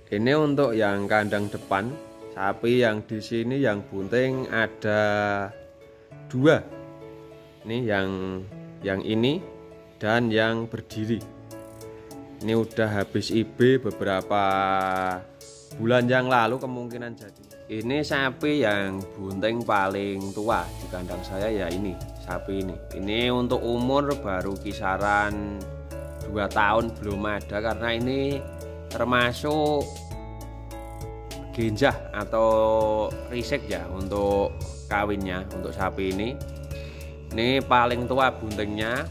Ini untuk yang kandang depan, sapi yang di sini yang bunting ada dua. Ini yang ini dan yang berdiri. Ini udah habis IB beberapa bulan yang lalu kemungkinan jadi. Ini sapi yang bunting paling tua di kandang saya ya ini, sapi ini. Ini untuk umur baru kisaran 2 tahun belum ada karena ini termasuk genjah atau risek ya untuk kawinnya untuk sapi ini. Ini paling tua buntingnya.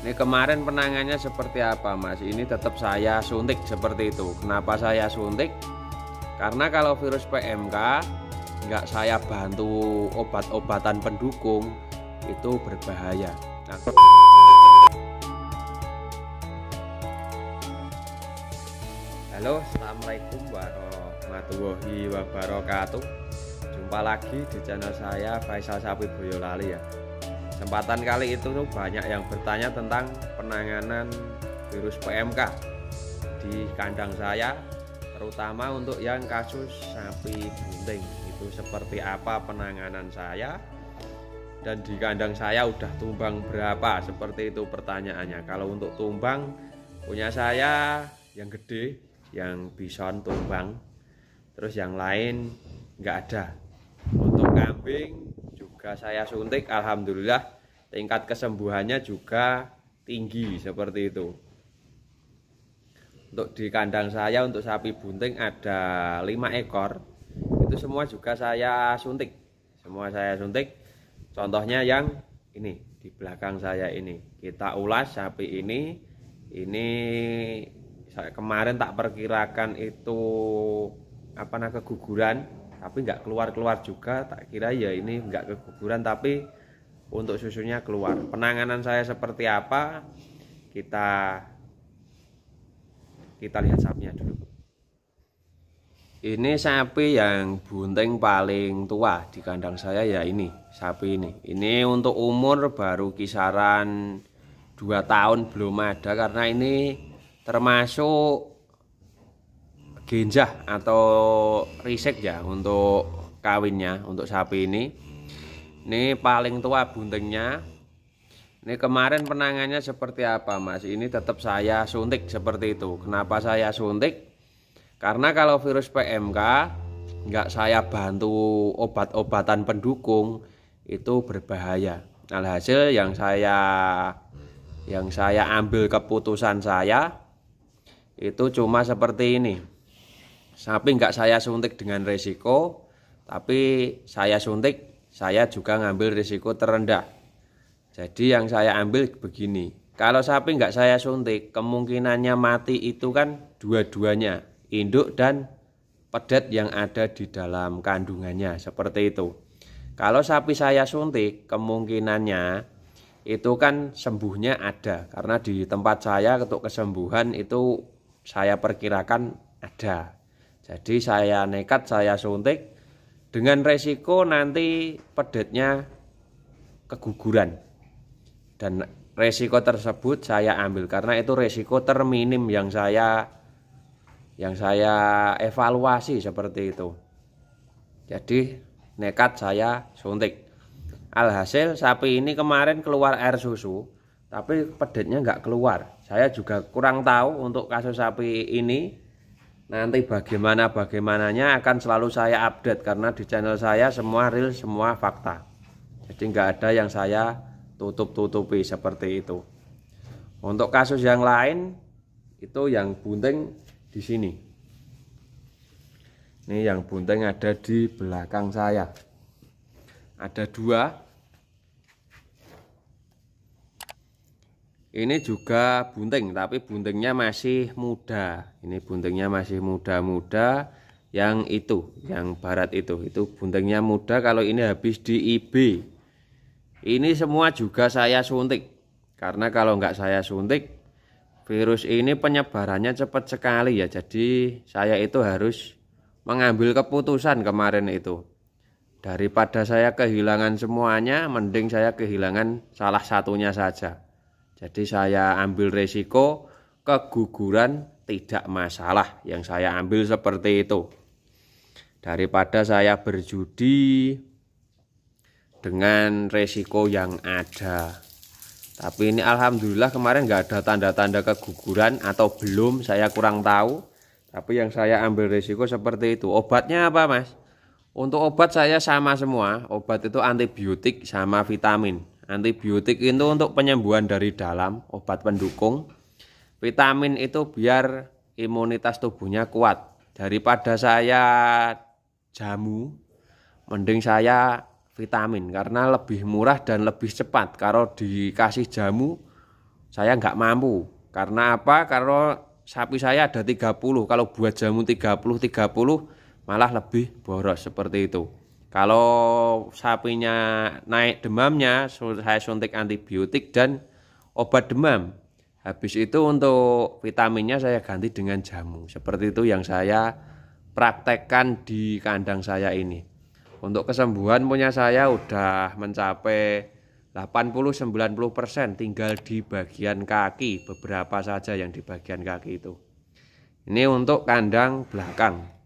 Ini kemarin penangannya seperti apa Mas? Ini tetap saya suntik seperti itu. Kenapa saya suntik? Karena kalau virus PMK nggak saya bantu obat-obatan pendukung itu berbahaya. Nah, halo, assalamualaikum warahmatullahi wabarakatuh. Jumpa lagi di channel saya Faisal Sapi Boyolali ya. Kesempatan kali itu banyak yang bertanya tentang penanganan virus PMK di kandang saya, terutama untuk yang kasus sapi bunting. Itu seperti apa penanganan saya, dan di kandang saya udah tumbang berapa, seperti itu pertanyaannya. Kalau untuk tumbang punya saya yang gede, yang bison tumbang, terus yang lain nggak ada. Untuk kambing juga saya suntik, alhamdulillah tingkat kesembuhannya juga tinggi seperti itu. Untuk di kandang saya untuk sapi bunting ada 5 ekor, itu semua juga saya suntik, semua saya suntik. Contohnya yang ini di belakang saya ini, kita ulas sapi ini saya kemarin tak perkirakan itu keguguran, tapi nggak keluar juga. Tak kira ya ini nggak keguguran, tapi untuk susunya keluar. Penanganan saya seperti apa, kita lihat sapinya dulu. Ini sapi yang bunting paling tua di kandang saya ya ini, sapi ini. Ini untuk umur baru kisaran 2 tahun belum ada karena ini termasuk genjah atau risek ya untuk kawinnya untuk sapi ini. Ini paling tua buntingnya. Ini kemarin penangannya seperti apa Mas? Ini tetap saya suntik seperti itu. Kenapa saya suntik? Karena kalau virus PMK nggak saya bantu obat-obatan pendukung itu berbahaya. Alhasil yang saya ambil keputusan saya itu cuma seperti ini. Sapi nggak saya suntik dengan resiko, tapi saya suntik, saya juga ngambil risiko terendah. Jadi yang saya ambil begini, kalau sapi nggak saya suntik, kemungkinannya mati itu kan dua-duanya, induk dan pedet yang ada di dalam kandungannya, seperti itu. Kalau sapi saya suntik, kemungkinannya itu kan sembuhnya ada, karena di tempat saya untuk kesembuhan itu saya perkirakan ada. Jadi saya nekat, saya suntik dengan resiko nanti pedetnya keguguran, dan resiko tersebut saya ambil karena itu resiko terminim yang saya evaluasi seperti itu. Jadi nekat saya suntik. Alhasil sapi ini kemarin keluar air susu, tapi pedetnya nggak keluar. Saya juga kurang tahu untuk kasus sapi ini. Nanti bagaimananya akan selalu saya update karena di channel saya semua real, semua fakta. Jadi nggak ada yang saya tutup-tutupi seperti itu. Untuk kasus yang lain itu yang bunting di sini. Ini yang bunting ada di belakang saya. Ada 2. Ini juga bunting, tapi buntingnya masih muda. Ini buntingnya masih muda-muda. Yang itu, yang barat itu buntingnya muda. Kalau ini habis di IB. Ini semua juga saya suntik. Karena kalau nggak saya suntik, virus ini penyebarannya cepat sekali ya. Jadi saya itu harus mengambil keputusan kemarin itu. Daripada saya kehilangan semuanya, mending saya kehilangan salah satunya saja. Jadi saya ambil resiko keguguran tidak masalah yang saya ambil seperti itu. Daripada saya berjudi dengan resiko yang ada. Tapi ini alhamdulillah kemarin nggak ada tanda-tanda keguguran, atau belum, saya kurang tahu. Tapi yang saya ambil resiko seperti itu. Obatnya apa, Mas? Untuk obat saya sama semua. Obat itu antibiotik sama vitamin. Antibiotik itu untuk penyembuhan dari dalam, obat pendukung. Vitamin itu biar imunitas tubuhnya kuat. Daripada saya jamu, mending saya vitamin, karena lebih murah dan lebih cepat. Kalau dikasih jamu saya nggak mampu. Karena apa? Karena sapi saya ada 30. Kalau buat jamu 30 malah lebih boros seperti itu. Kalau sapinya naik demamnya, saya suntik antibiotik dan obat demam. Habis itu untuk vitaminnya saya ganti dengan jamu. Seperti itu yang saya praktekkan di kandang saya ini. Untuk kesembuhan punya saya udah mencapai 80-90%, tinggal di bagian kaki, beberapa saja yang di bagian kaki itu. Ini untuk kandang belakang.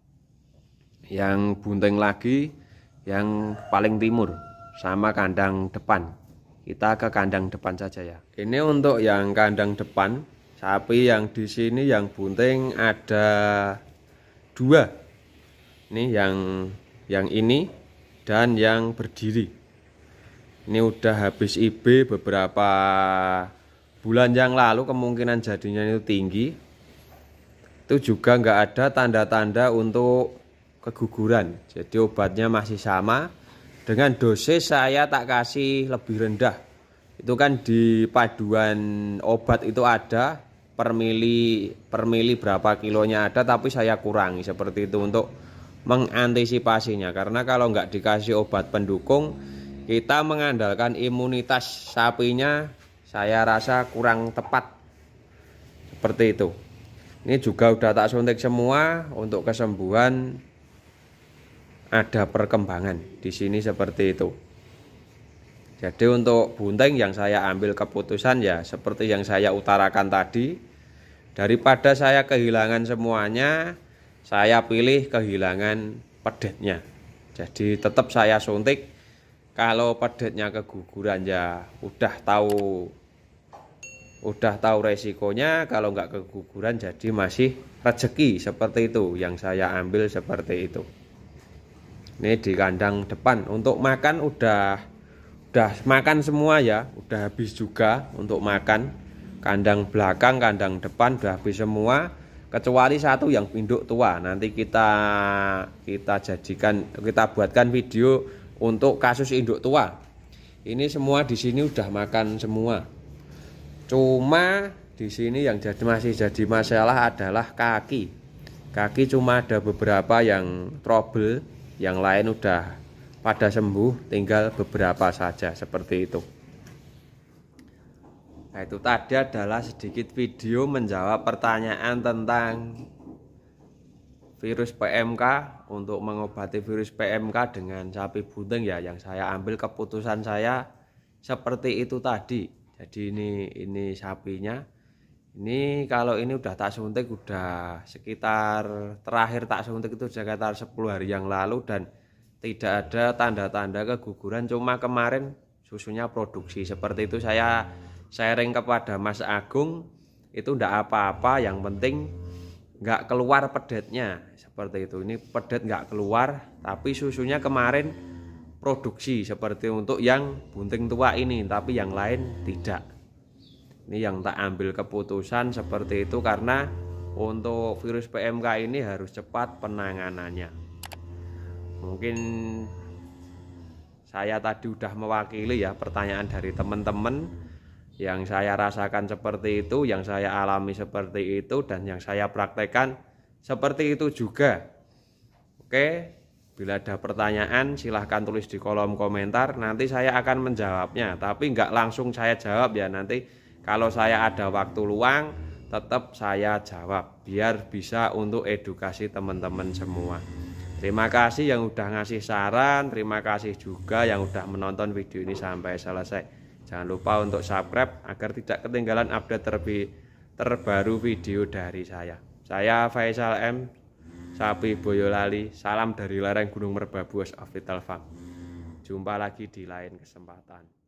Yang bunting lagi yang paling timur, sama kandang depan. Kita ke kandang depan saja ya. Ini untuk yang kandang depan, sapi yang di sini yang bunting ada 2. Ini yang ini dan yang berdiri. Ini udah habis IB beberapa bulan yang lalu, kemungkinan jadinya itu tinggi. Itu juga nggak ada tanda-tanda untuk keguguran. Jadi obatnya masih sama. Dengan dosis saya tak kasih lebih rendah. Itu kan di paduan obat itu ada per mili berapa kilonya ada, tapi saya kurangi seperti itu untuk mengantisipasinya. Karena kalau nggak dikasih obat pendukung, kita mengandalkan imunitas sapinya, saya rasa kurang tepat seperti itu. Ini juga udah tak suntik semua. Untuk kesembuhan ada perkembangan di sini seperti itu. Jadi untuk bunting yang saya ambil keputusan ya seperti yang saya utarakan tadi. Daripada saya kehilangan semuanya, saya pilih kehilangan pedetnya. Jadi tetap saya suntik. Kalau pedetnya keguguran ya udah tahu resikonya. Kalau nggak keguguran jadi masih rezeki, seperti itu yang saya ambil seperti itu. Ini di kandang depan. Untuk makan udah makan semua ya, udah habis juga untuk makan. Kandang belakang, kandang depan udah habis semua, kecuali satu yang induk tua. Nanti kita buatkan video untuk kasus induk tua. Ini semua di sini udah makan semua. Cuma di sini yang masih jadi masalah adalah kaki. Kaki cuma ada beberapa yang trouble, yang lain udah pada sembuh, tinggal beberapa saja seperti itu. Nah, itu tadi adalah sedikit video menjawab pertanyaan tentang virus PMK. Untuk mengobati virus PMK dengan sapi bunting ya, yang saya ambil keputusan saya seperti itu tadi. Jadi ini sapinya. Ini kalau ini udah tak suntik, udah sekitar terakhir tak suntik itu sekitar 10 hari yang lalu, dan tidak ada tanda-tanda keguguran. Cuma kemarin susunya produksi seperti itu. Saya sharing kepada Mas Agung, itu ndak apa-apa, yang penting nggak keluar pedetnya seperti itu. Ini pedet nggak keluar, tapi susunya kemarin produksi seperti untuk yang bunting tua ini, tapi yang lain tidak. Ini yang tak ambil keputusan seperti itu, karena untuk virus PMK ini harus cepat penanganannya. Mungkin saya tadi udah mewakili ya pertanyaan dari teman-teman. Yang saya rasakan seperti itu, yang saya alami seperti itu, dan yang saya praktekkan seperti itu juga. Oke, bila ada pertanyaan silahkan tulis di kolom komentar, nanti saya akan menjawabnya. Tapi nggak langsung saya jawab ya, nanti kalau saya ada waktu luang tetap saya jawab, biar bisa untuk edukasi teman-teman semua. Terima kasih yang udah ngasih saran, terima kasih juga yang udah menonton video ini sampai selesai. Jangan lupa untuk subscribe agar tidak ketinggalan update terbaru video dari saya. Saya Faisal M, sapi Boyolali. Salam dari lereng Gunung Merbabu of Little Farm. Jumpa lagi di lain kesempatan.